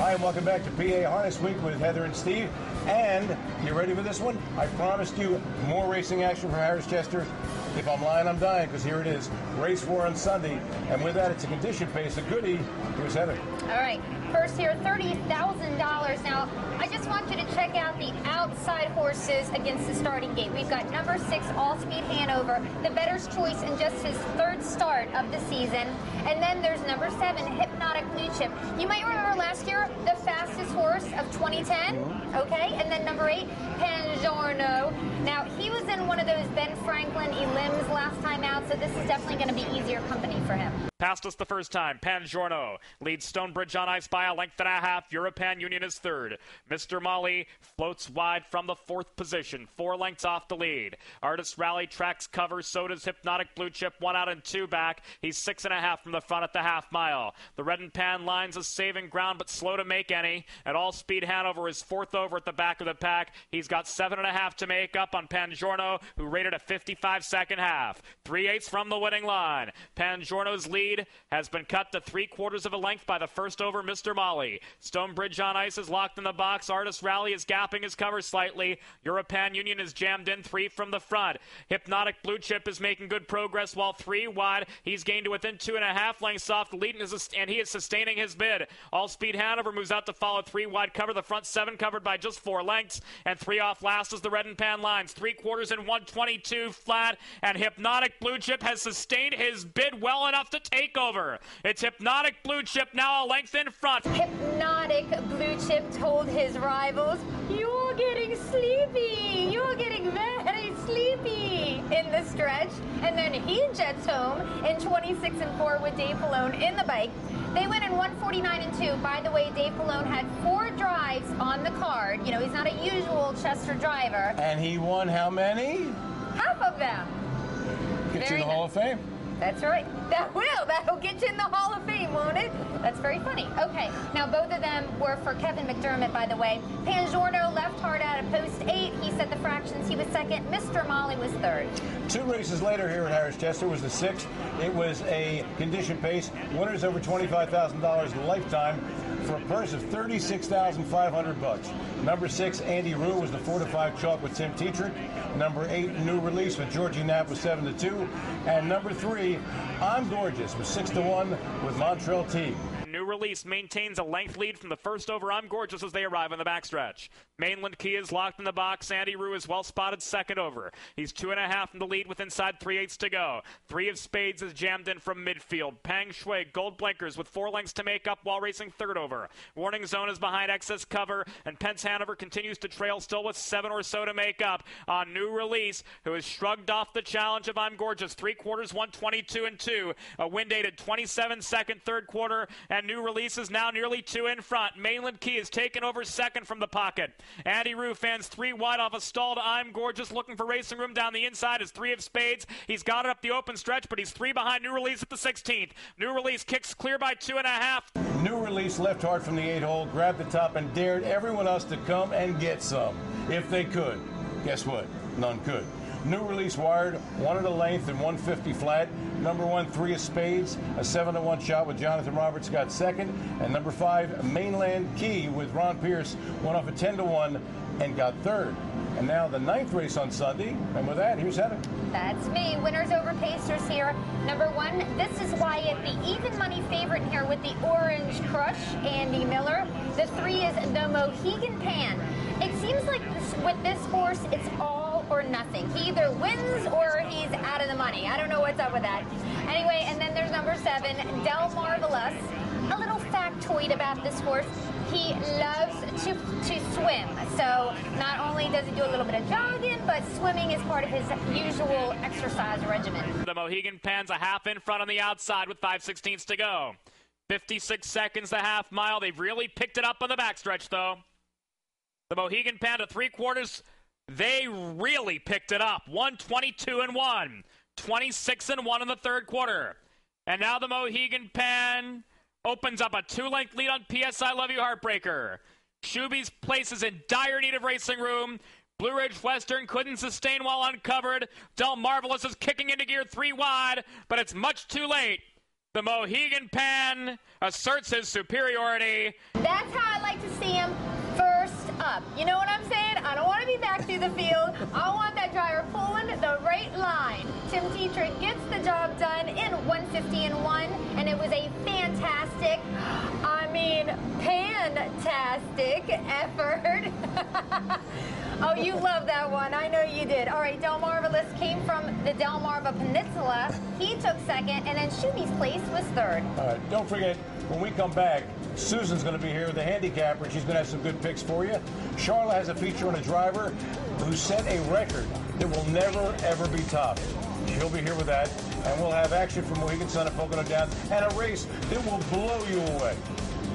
Hi, and welcome back to PA Harness Week with Heather and Steve. And you ready for this one? I promised you more racing action from Harris Chester. If I'm lying, I'm dying, because here it is. Race 4 on Sunday. And with that, it's a condition pace, a goodie. Here's Heather. All right. First here, $30,000. Now, I just want you to check out the outside horses against the starting gate. We've got number 6, All Speed Hanover, the bettor's choice in just his 3rd start of the season. And then there's number 7, Hypnotic Blue Chip. You might remember last year, the fastest horse of 2010. Okay. And then number 8, Pangiorno. Now, he was in one of those Ben Franklin elims last time out, so this is definitely going to be easier company for him. Passed us the first time. Pangiorno leads Stonebridge on Ice by a length and a half. European Union is 3rd. Mr. Molly floats wide from the 4th position, 4 lengths off the lead. Artist Rally tracks cover. So does Hypnotic Blue Chip, 1 out and 2 back. He's 6.5 from the front at the half mile. The Red and Pan lines is saving ground, but slow to make any. At All Speed Hanover is 4th over at the back of the pack. He's got 7.5 to make up on Pangiorno, who rated a 55 second half. 3/8 from the winning line. Pangiorno's lead has been cut to 3/4 of a length by the first over, Mr. Molly. Stonebridge on Ice is locked in the box. Artist Rally is gapping his cover slightly. European Union is jammed in 3 from the front. Hypnotic Blue Chip is making good progress while 3 wide. He's gained to within 2.5 lengths off the lead, and he is sustaining his bid. All Speed Hanover moves out to follow 3 wide cover. The front 7 covered by just 4 lengths, and 3 off last is the Red and Pan lines. 3/4 and 122 flat, and Hypnotic Blue Chip has sustained his bid well enough to take over. It's Hypnotic Blue Chip now a length in front. Hypnotic Blue Chip told his rivals, "You're getting sleepy. You're getting very sleepy" in the stretch. And then he jets home in 26 and 4 with Dave Palone in the bike. They went in 149 and 2. By the way, Dave Palone had 4 drives on the card. You know, he's not a usual Chester driver. And he won how many? Half of them. Gets you in the Hall of Fame. That's right. That'll get you in the Hall of Fame, won't it? That's very funny. Okay, now both of them were for Kevin McDermott, by the way. Pangiorno left hard out of post 8. He set the fractions. He was 2nd. Mr. Molly was 3rd. 2 races later here at Harris Chester was the 6th. It was a condition pace. Winners over $25,000 lifetime for a purse of $36,500. Number 6, Andy Rue, was the 4-5 chalk with Tim Tetrick. Number 8, New Release with Georgie Knapp was 7-2. And number 3, I'm Gorgeous with 6-1 with Montrell Teague. New Release maintains a length lead from the first over I'm Gorgeous as they arrive on the backstretch. Mainland Key is locked in the box. Andy Rue is well spotted 2nd over. He's 2.5 from the lead with inside 3/8 to go. 3 of Spades is jammed in from midfield. Pang Shui, Gold Blinkers with 4 lengths to make up while racing 3rd over. Warning Zone is behind excess cover, and Pence Hanover continues to trail still with 7 or so to make up on New Release, who has shrugged off the challenge of I'm Gorgeous. 3/4, 122 and 2. A wind dated 27 second 3rd quarter, and New Release is now nearly 2 in front. Mainland Key is taken over 2nd from the pocket. Andy Rue fans 3 wide off a stalled I'm Gorgeous, looking for racing room down the inside is 3 of Spades. He's got it up the open stretch, but he's 3 behind New Release at the 16th. New Release kicks clear by 2.5. New Release left hard from the 8-hole, grabbed the top, and dared everyone else to come and get some if they could. Guess what? None could. New Release wired 1 at a length and 150 flat. Number 1, 3 of Spades, a 7-1 shot with Jonathan Roberts, got 2nd. And number 5, Mainland Key with Ron Pierce, went off a 10-1 and got 3rd. And now the 9th race on Sunday. And with that, here's Heather. That's me. Winners over Pacers here. Number 1, this is Wyatt, the even money favorite here with the Orange Crush, Andy Miller. The 3 is the Mohegan Pan. It seems like with this horse, it's all or nothing. He either wins or he's out of the money. I don't know what's up with that. Anyway, and then there's number 7, Del Marvelous. A little factoid about this horse. He loves to swim. So not only does he do a little bit of jogging, but swimming is part of his usual exercise regimen. The Mohegan Pan's a half in front on the outside with 5/16 to go. 56 seconds the half mile. They've really picked it up on the backstretch, though. The Mohegan Pan to 3/4. They really picked it up. 122 and 1. 26 and 1 in the 3rd quarter. And now the Mohegan Pan opens up a 2-length lead on PS I Love You Heartbreaker. Shuby's place is in dire need of racing room. Blue Ridge Western couldn't sustain while uncovered. Del Marvelous is kicking into gear 3 wide, but it's much too late. The Mohegan Pan asserts his superiority. That's how I like to see him first up. You know what I'm saying? I don't want to be back through the field. I want that driver pulling the right line. Tim Tetrick gets the job done in 150-1, and it was a fantastic, fantastic effort. Oh, you love that one. I know you did. All right, Delmarva came from the Delmarva Peninsula. He took second, and then Shumi's place was third. All right, don't forget, when we come back, Susan's going to be here with the handicapper, and she's going to have some good picks for you. Sharla has a feature on a driver who set a record that will never, ever be topped. She'll be here with that, and we'll have action from Mohegan Sun and Pocono Downs, and a race that will blow you away.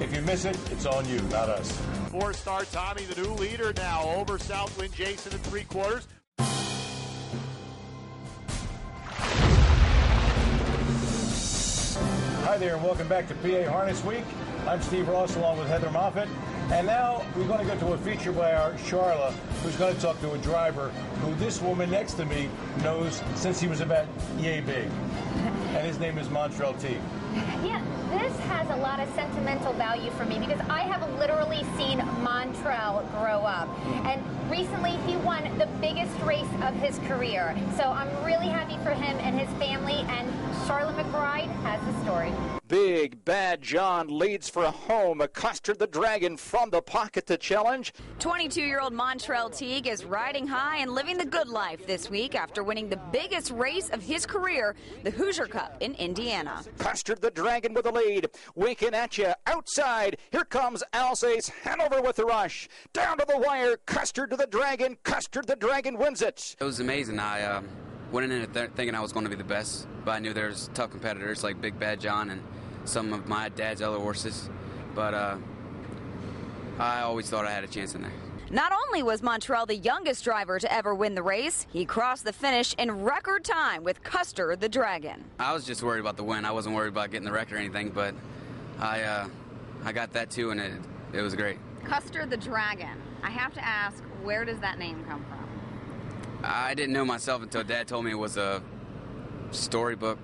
If you miss it, it's on you, not us. Four-star Tommy, the new leader now, over Southwind Jason at 3/4. Hi there, and welcome back to PA Harness Week. I'm Steve Ross along with Heather Moffett. And now we're going to go to a feature by our Sharla, who's going to talk to a driver who this woman next to me knows since he was about yay big. And his name is Montrell Teague. Yeah, this has a lot of sentimental value for me because I have literally seen Montrell grow up. And recently he won the biggest race of his career. So I'm really happy for him and his family, and Sharla McBride has the story. Big Bad John leads for home. Accosted the Dragon from the pocket to challenge. 22-year-old Montrell Teague is riding high and living the good life this week after winning the biggest race of his career, the Hoosier Cup in Indiana. Accosted the Dragon with the lead. Winking at you outside. Here comes Alsace Hanover with the rush. Down to the wire. Custard to the Dragon. Custard the Dragon wins it. It was amazing. I went in it thinking I was going to be the best, but I knew there was tough competitors like Big Bad John and some of my dad's other horses, but I always thought I had a chance in there. Not only was Montrell the youngest driver to ever win the race, he crossed the finish in record time with Custer the Dragon. I was just worried about the win. I wasn't worried about getting the record or anything, but I got that too, and it was great. Custer the Dragon. I have to ask, where does that name come from? I didn't know myself until Dad told me it was a storybook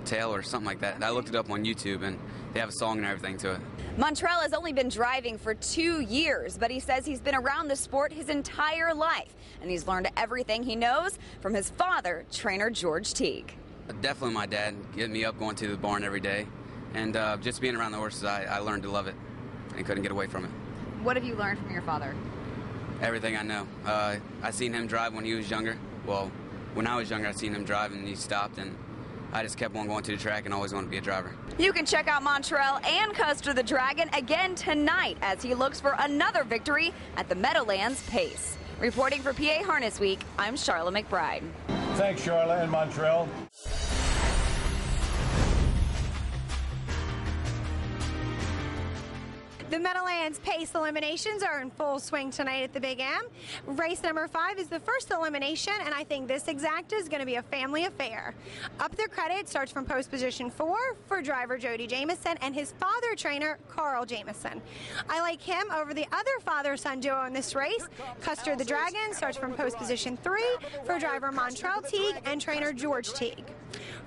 tale or something like that. And I looked it up on YouTube, and they have a song and everything to it. Montrell has only been driving for 2 years, but he says he's been around the sport his entire life, and he's learned everything he knows from his father, trainer George Teague. Definitely my dad getting me up going to the barn every day, and just being around the horses, I learned to love it and couldn't get away from it. What have you learned from your father? Everything I know. I seen him drive when he was younger. Well, when I was younger, I seen him drive, and he stopped, and I just kept on going to the track and always wanted to be a driver. You can check out Montrell and Custer the Dragon again tonight as he looks for another victory at the Meadowlands Pace. Reporting for PA Harness Week, I'm Sharla McBride. Thanks, Sharla and Montrell. The Meadowlands Pace eliminations are in full swing tonight at the Big M. Race number 5 is the first elimination, and I think this exacta is going to be a family affair. Up the credit starts from post position 4 for driver Jody Jamison and his father trainer Carl Jamison. I like him over the other father-son duo in this race. Custer the Dragon starts from post position 3 for driver Montrell Teague and trainer George Teague.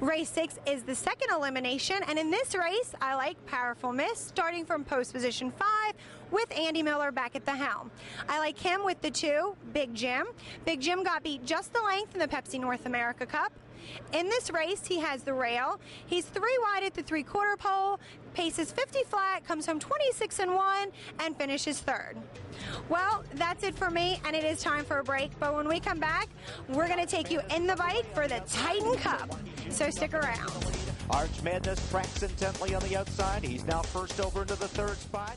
Race 6 is the second elimination, and in this race, I like Powerful Miss starting from post position 5 with Andy Miller back at the helm. I like him with the 2, Big Jim. Big Jim got beat just the length in the Pepsi North America Cup. In this race, he has the rail. He's 3 wide at the 3/4 pole, paces 50 flat, comes home 26-1, and finishes 3rd. Well, that's it for me, and it is time for a break. But when we come back, we're going to take you in the bike for the Titan Cup. So stick around. Arch Madness tracks intently on the outside. He's now first over into the 3rd spot.